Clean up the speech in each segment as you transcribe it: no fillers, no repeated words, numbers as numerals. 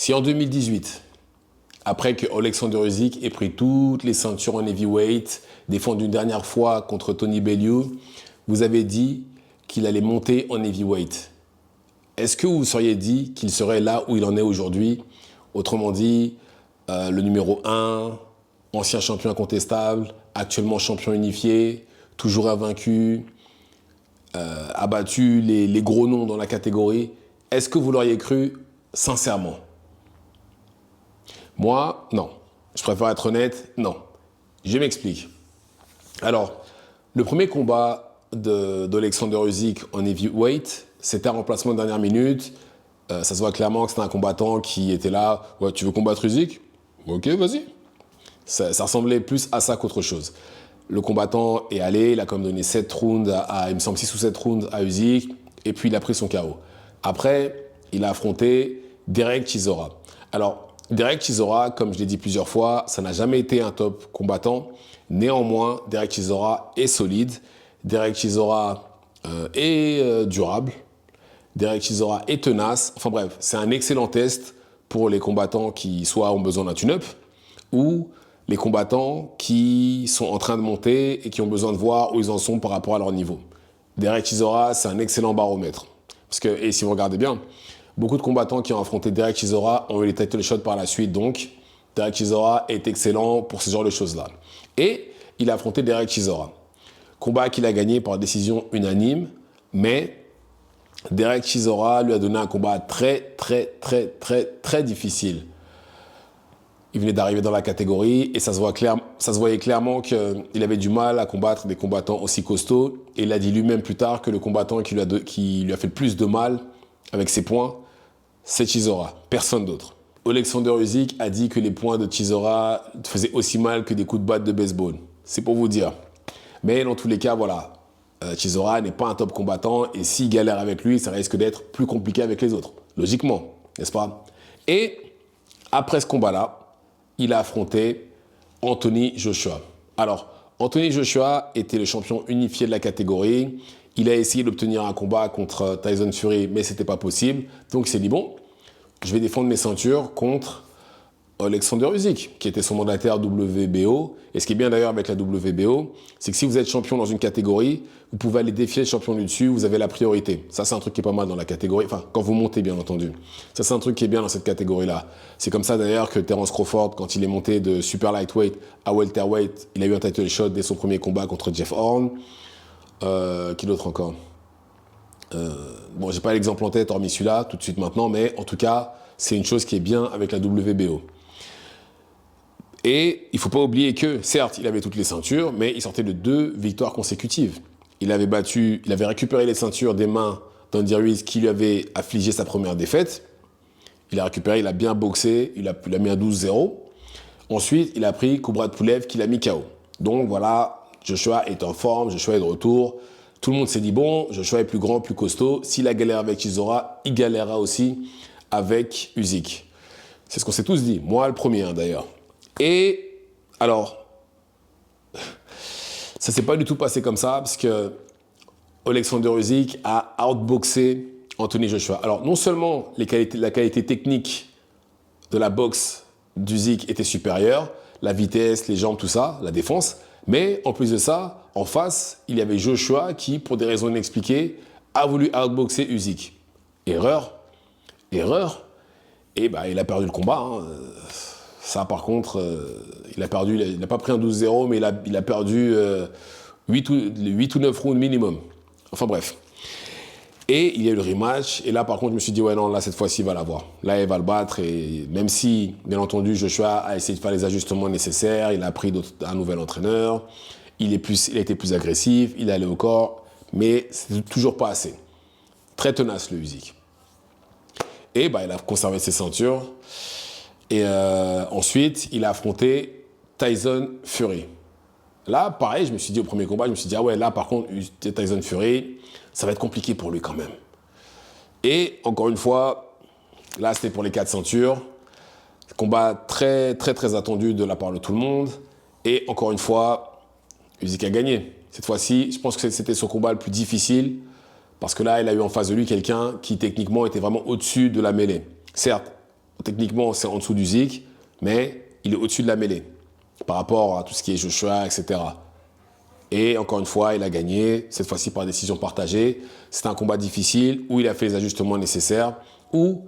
Si en 2018, après que Alexander Usyk ait pris toutes les ceintures en heavyweight, défendu une dernière fois contre Tony Bellew, vous avez dit qu'il allait monter en heavyweight, est-ce que vous vous seriez dit qu'il serait là où il en est aujourd'hui? Autrement dit, le numéro 1, ancien champion incontestable, actuellement champion unifié, toujours invaincu, a battu les gros noms dans la catégorie. Est-ce que vous l'auriez cru sincèrement? Moi, non. Je préfère être honnête, non. Je m'explique. Alors, le premier combat d'Alexander Usyk en heavyweight, c'était un remplacement de dernière minute. Ça se voit clairement que c'était un combattant qui était là. Ouais, tu veux combattre Usyk? Ok, vas-y. Ça ressemblait plus à ça qu'autre chose. Le combattant est allé, il a quand même donné 7 rounds, il me semble 6 ou 7 rounds à Usyk, et puis il a pris son KO. Après, il a affronté Derek Chisora. Alors, Derek Chisora, comme je l'ai dit plusieurs fois, ça n'a jamais été un top combattant. Néanmoins, Derek Chisora est solide. Derek Chisora est durable. Derek Chisora est tenace. Enfin bref, c'est un excellent test pour les combattants qui soit ont besoin d'un tune-up ou les combattants qui sont en train de monter et qui ont besoin de voir où ils en sont par rapport à leur niveau. Derek Chisora, c'est un excellent baromètre. Parce que, et si vous regardez bien, beaucoup de combattants qui ont affronté Derek Chisora ont eu les title shots par la suite. Donc, Derek Chisora est excellent pour ce genre de choses-là. Et il a affronté Derek Chisora. Combat qu'il a gagné par décision unanime, mais Derek Chisora lui a donné un combat très difficile. Il venait d'arriver dans la catégorie et ça se voyait clairement qu'il avait du mal à combattre des combattants aussi costauds. Et il a dit lui-même plus tard que le combattant qui lui a fait le plus de mal avec ses points, c'est Chisora, personne d'autre. Alexander Usyk a dit que les points de Chisora faisaient aussi mal que des coups de batte de baseball. C'est pour vous dire. Mais dans tous les cas, voilà, Chisora n'est pas un top combattant et s'il galère avec lui, ça risque d'être plus compliqué avec les autres. Logiquement, n'est-ce pas? Et après ce combat-là, il a affronté Anthony Joshua. Alors, Anthony Joshua était le champion unifié de la catégorie. Il a essayé d'obtenir un combat contre Tyson Fury, mais ce n'était pas possible. Donc, il s'est dit, bon, je vais défendre mes ceintures contre Alexander Usyk, qui était son mandataire WBO. Et ce qui est bien d'ailleurs avec la WBO, c'est que si vous êtes champion dans une catégorie, vous pouvez aller défier le champion du dessus, vous avez la priorité. Ça, c'est un truc qui est pas mal dans la catégorie. Enfin, quand vous montez, bien entendu. Ça, c'est un truc qui est bien dans cette catégorie-là. C'est comme ça d'ailleurs que Terence Crawford, quand il est monté de super lightweight à welterweight, il a eu un title shot dès son premier combat contre Jeff Horn. Qui d'autre encore? Bon, j'ai pas l'exemple en tête, hormis celui-là, tout de suite maintenant, mais en tout cas, c'est une chose qui est bien avec la WBO. Et il ne faut pas oublier que, certes, il avait toutes les ceintures, mais il sortait de 2 victoires consécutives. Il avait récupéré les ceintures des mains d'Andy Ruiz qui lui avait affligé sa première défaite. Il a récupéré, il a bien boxé, il a mis un 12-0. Ensuite, il a pris Kubrat Pulev qui l'a mis KO. Donc voilà, Joshua est en forme, Joshua est de retour. Tout le monde s'est dit, bon, Joshua est plus grand, plus costaud. S'il a galéré avec Chisora, il galérera aussi avec Usyk. C'est ce qu'on s'est tous dit. Moi, le premier, d'ailleurs. Et alors, ça ne s'est pas du tout passé comme ça, parce que Alexander Usyk a outboxé Anthony Joshua. Alors, non seulement la qualité technique de la boxe d'Usyk était supérieure, la vitesse, les jambes, tout ça, la défense, mais en plus de ça, en face, il y avait Joshua qui, pour des raisons inexpliquées, a voulu outboxer Usyk. Erreur. Et il a perdu le combat. Hein. Ça, par contre, il n'a pas pris un 12-0, mais il a perdu 8 ou 9 rounds minimum. Enfin bref. Et il y a eu le rematch. Et là, par contre, je me suis dit, ouais, non, là, cette fois-ci, il va l'avoir. Là, il va le battre. Et même si, bien entendu, Joshua a essayé de faire les ajustements nécessaires, il a pris un nouvel entraîneur, il a été plus agressif, il est allé au corps, mais c'est toujours pas assez. Très tenace, le Usyk. Et il a conservé ses ceintures. Et ensuite, il a affronté Tyson Fury. Là, pareil, je me suis dit au premier combat, je me suis dit, ah ouais, là, par contre, Tyson Fury, ça va être compliqué pour lui quand même. Et encore une fois, là, c'était pour les 4 ceintures. Combat très attendu de la part de tout le monde. Et encore une fois, Usyk a gagné. Cette fois-ci, je pense que c'était son combat le plus difficile. Parce que là, il a eu en face de lui quelqu'un qui, techniquement, était vraiment au-dessus de la mêlée. Certes, techniquement, c'est en dessous d'Usyk, mais il est au-dessus de la mêlée par rapport à tout ce qui est Joshua, etc. Et encore une fois, il a gagné, cette fois-ci par décision partagée. C'était un combat difficile où il a fait les ajustements nécessaires, où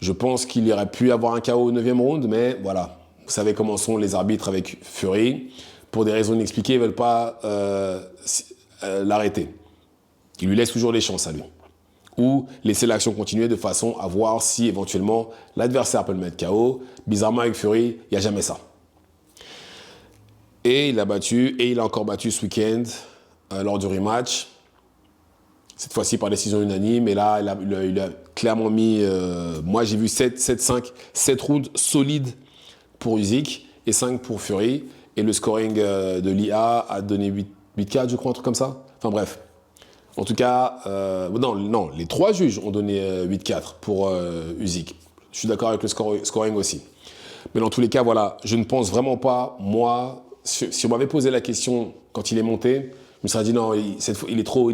je pense qu'il aurait pu avoir un KO au 9e round, mais voilà, vous savez comment sont les arbitres avec Fury. Pour des raisons inexpliquées, ils ne veulent pas l'arrêter. Ils lui laissent toujours les chances à lui. Ou laisser l'action continuer de façon à voir si éventuellement l'adversaire peut le mettre KO. Bizarrement avec Fury, il n'y a jamais ça. Et il a battu, et il a encore battu ce week-end lors du rematch. Cette fois-ci par décision unanime. Et là, il a clairement mis... moi, j'ai vu 7 rounds solides pour Usyk et 5 pour Fury. Et le scoring de l'IA a donné 8-4, je crois, un truc comme ça. Enfin bref. En tout cas, non, les 3 juges ont donné 8-4 pour Usyk. Je suis d'accord avec le scoring aussi. Mais dans tous les cas, voilà, je ne pense vraiment pas, moi... Si on m'avait posé la question quand il est monté, je me serais dit non, il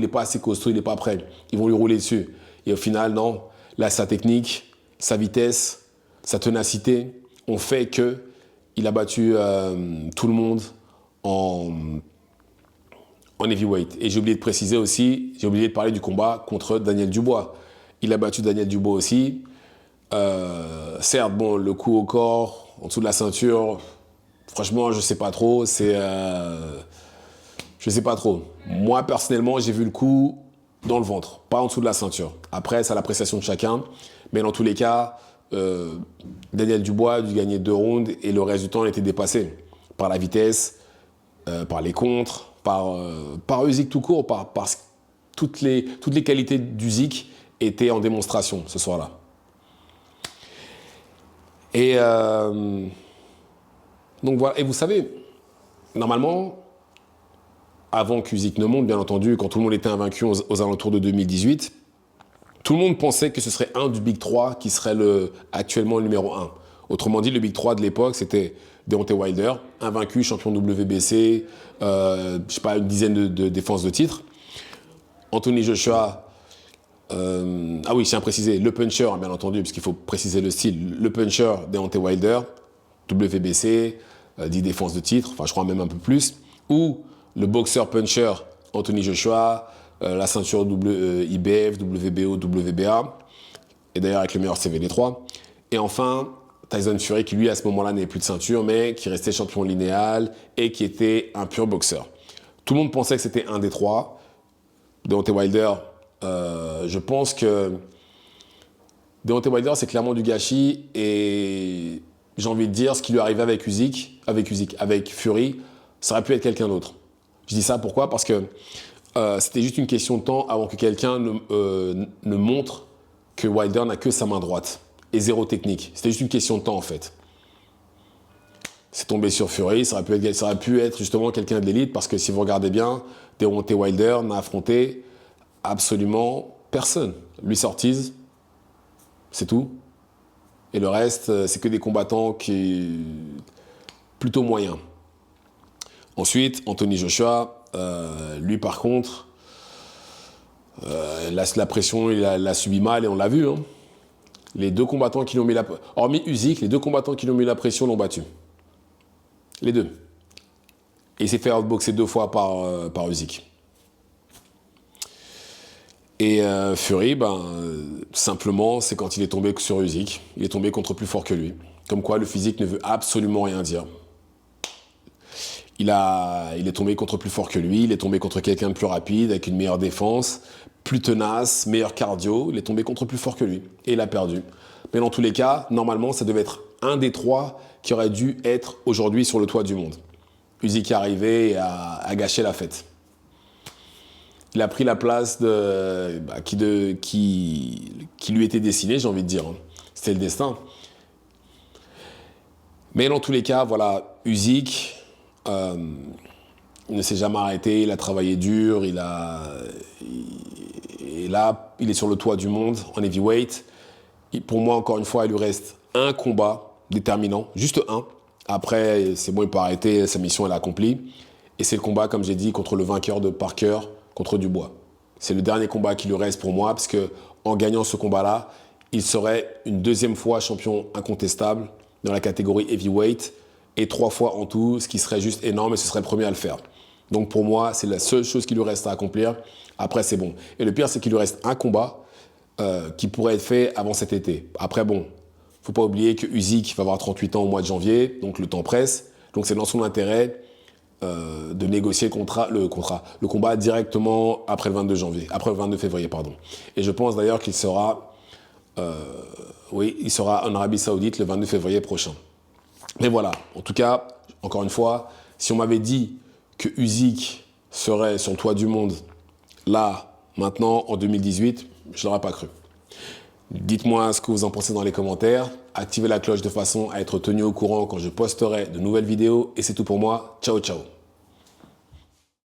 n'est pas assez costaud, il n'est pas prêt. Ils vont lui rouler dessus. Et au final, non. Là, sa technique, sa vitesse, sa ténacité ont fait qu'il a battu tout le monde en heavyweight. Et j'ai oublié de préciser aussi, j'ai oublié de parler du combat contre Daniel Dubois. Il a battu Daniel Dubois aussi. Certes, bon, le coup au corps, en dessous de la ceinture... Franchement, je sais pas trop. Je sais pas trop. Moi, personnellement, j'ai vu le coup dans le ventre, pas en dessous de la ceinture. Après, c'est l'appréciation de chacun. Mais dans tous les cas, Daniel Dubois a dû gagner 2 rounds et le reste du temps, il était dépassé par la vitesse, par les contres, par Usyk tout court, parce que toutes les qualités d'Usyk étaient en démonstration ce soir-là. Et... donc voilà, et vous savez, normalement, avant qu'Usyk ne monte, bien entendu, quand tout le monde était invaincu aux alentours de 2018, tout le monde pensait que ce serait un du Big 3 qui serait actuellement le numéro 1. Autrement dit, le Big 3 de l'époque, c'était Deontay Wilder, invaincu, champion WBC, je sais pas, une dizaine de défenses de titres. Anthony Joshua, ah oui, je tiens à préciser, le puncher, bien entendu, parce qu'il faut préciser le style, le puncher, Deontay Wilder, WBC, 10 défenses de titre, enfin je crois même un peu plus, ou le boxeur-puncher Anthony Joshua, la ceinture IBF, WBO, WBA, et d'ailleurs avec le meilleur CV des 3. Et enfin, Tyson Fury qui lui à ce moment-là n'avait plus de ceinture, mais qui restait champion linéal et qui était un pur boxeur. Tout le monde pensait que c'était un des 3. Deontay Wilder, je pense que Deontay Wilder c'est clairement du gâchis et... J'ai envie de dire, ce qui lui arrivait avec Fury, ça aurait pu être quelqu'un d'autre. Je dis ça pourquoi ? Parce que c'était juste une question de temps avant que quelqu'un ne montre que Wilder n'a que sa main droite et zéro technique. C'était juste une question de temps en fait. C'est tombé sur Fury, ça aurait pu être justement quelqu'un de l'élite parce que si vous regardez bien, Deontay Wilder n'a affronté absolument personne. Luis Ortiz, c'est tout. Et le reste, c'est que des combattants qui plutôt moyens. Ensuite, Anthony Joshua, lui par contre, la pression, il l'a subi mal et on l'a vu. Hein. Les 2 combattants qui l'ont mis hormis Usyk, les 2 combattants qui l'ont mis la pression l'ont battu. Les 2. Et il s'est fait outboxer 2 fois par Usyk. Et Fury, simplement, c'est quand il est tombé sur Usyk. Il est tombé contre plus fort que lui. Comme quoi, le physique ne veut absolument rien dire. Il est tombé contre plus fort que lui. Il est tombé contre quelqu'un de plus rapide, avec une meilleure défense, plus tenace, meilleur cardio. Il est tombé contre plus fort que lui. Et il a perdu. Mais dans tous les cas, normalement, ça devait être un des 3 qui aurait dû être aujourd'hui sur le toit du monde. Usyk est arrivé et a gâché la fête. Il a pris la place qui lui était destinée, j'ai envie de dire. C'était le destin. Mais dans tous les cas, voilà, Usyk, il ne s'est jamais arrêté, il a travaillé dur, et là, il est sur le toit du monde en heavyweight. Pour moi, encore une fois, il lui reste un combat déterminant, juste un. Après, c'est bon, il peut arrêter, sa mission elle est accomplie. Et c'est le combat, comme j'ai dit, contre le vainqueur de Parker, contre Dubois. C'est le dernier combat qui lui reste pour moi, parce qu'en gagnant ce combat-là, il serait une deuxième fois champion incontestable dans la catégorie heavyweight et 3 fois en tout, ce qui serait juste énorme et ce serait le premier à le faire. Donc pour moi, c'est la seule chose qui lui reste à accomplir. Après, c'est bon. Et le pire, c'est qu'il lui reste un combat qui pourrait être fait avant cet été. Après, bon, faut pas oublier que Usyk va avoir 38 ans au mois de janvier, donc le temps presse. Donc c'est dans son intérêt de négocier le combat directement après le 22 janvier, après le 22 février, pardon. Et je pense d'ailleurs qu'il sera, il sera en Arabie Saoudite le 22 février prochain. Mais voilà, en tout cas, encore une fois, si on m'avait dit que Usyk serait sur le toit du monde, là, maintenant, en 2018, je ne l'aurais pas cru. Dites-moi ce que vous en pensez dans les commentaires. Activez la cloche de façon à être tenu au courant quand je posterai de nouvelles vidéos. Et c'est tout pour moi. Ciao, ciao.